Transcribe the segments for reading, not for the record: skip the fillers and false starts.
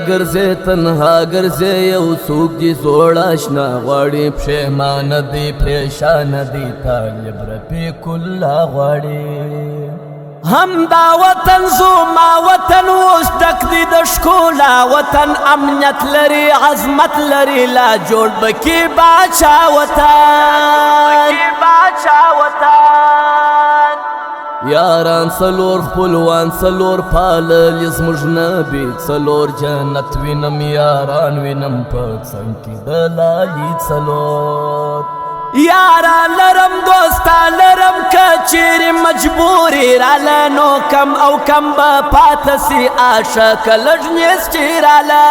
ګرځې تنها ګرځې یو څوک دي زوړ اشنا غواړي پښیمانه دي پریشانه دي طالب رفیق الله غواړي هم دا وطن زما وطن اوس ډک دی د ښکلا وطن امنیت لري عظمت لري لا جوړ بکي باچا وطن یاران څلور خپلوان څلور پالل زموږ نبي څلور جنت وینم یاران وینم په څنګ کې د لالي څلور یاران لرم دوستان لرم که چیرې مجبورې راله نو کم او کم به پاته سي عاشقه لږ نیستې راله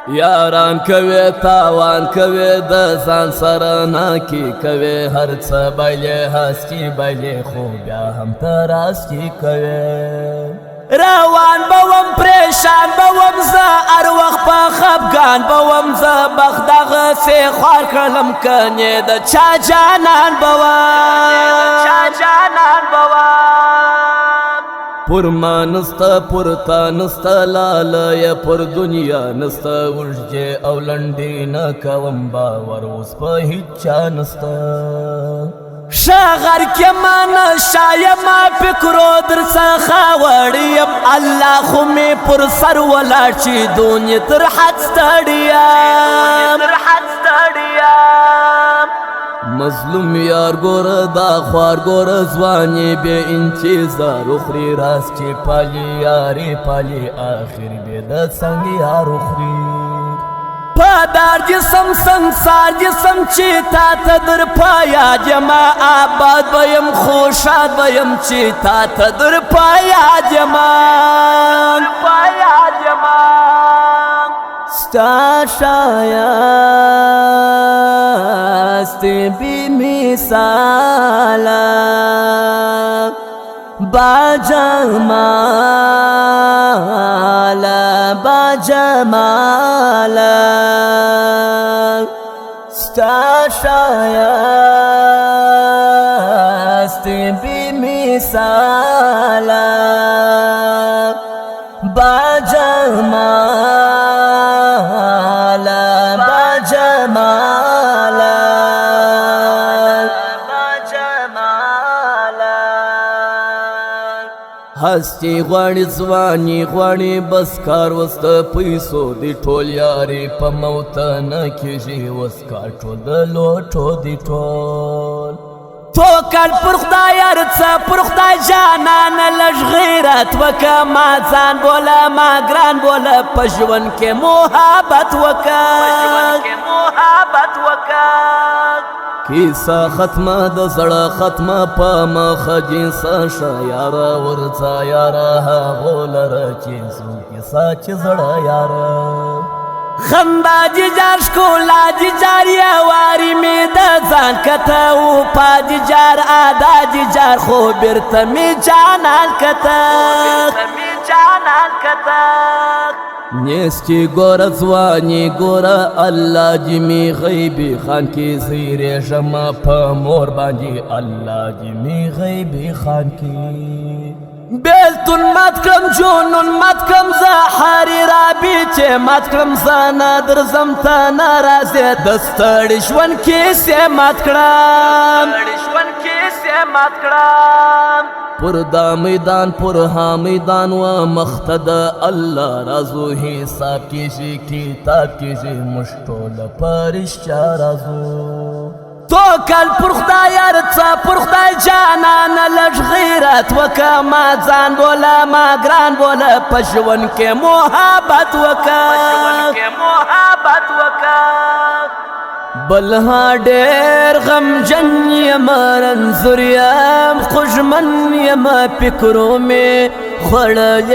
یاران کوي تاوان کوي د ځان سره ناکي کوي هر څه بایلې هستي بایلې خو بیا هم ته راستي کوي روان بوم پریشان بوم زه هر وخت په خفګان بوم زه بخت دغسې خوار کړلم کنې د چا جانان بوم پر ما نستا پر تا نستا لاله پر دنیا نستا ورژې او لنډې نه کوم باور اوس په هیچ چا نستا شغر کې ما نشه یما فکرو در څخه وړی یم الله خو مې پر سر ولاړ چې دنیا تر حد ستړی یم مظلوم یار ګوره دا خوار ګوره ځوانې بې انتظار اخري راز چې پالي یارې پالي آخر بې د څنګ یار اخري پادار جسم سنگسار جسم چې تا ته در پایاد یما آباد بیم خوشاد بیم چې تا ته در پایاد یما ستا شایست بی مثالا باجمالا ستا شایست بی مثالا هستی غواړي ځواني غواړي بس کار وس د پیسو دی ټول یارې په موت نه کېږي وس کار ټول د لوټو دی ټول توکل پر خدای هر څه پر خدای جانانه لږ غیرت وکه ما ځان بوله ما ګران بوله په ژوند کې محبت وکه کیسه ختمه د زړه ختمه په مخه جنسه شه یاره ورځه یاره هغو لره چې څو کیسه چې زړه یاره خندا ججار ښکلا ججار یواري مې د ځان کته و پا ججار ادا ججار خو بیرته مې جانان کته نیستی گورا زوانی گورا اللہ جی می غیبی خان کی زیرے جمع پا مور باندی اللہ جی می غیبی خان کی بیلتون مات کم جونون مات کم زحاری رابی چه مات کم زانا در زمتا نارازی دستڑی شون کیسے مات کرام پر دا میدان پر ها میدان و مختد اللہ رازو حساب کیجی کتاب کیجی مشتول پرشچا رازو توکل پر خدای هر څه پر خدای جانانه لږ غیرت وکه ما ځان بوله ما ګران بوله په ژوند کې محبت وکه بلها ډېر غمجن یم رنځور یم خوږمن یم فکرو مې خوړلی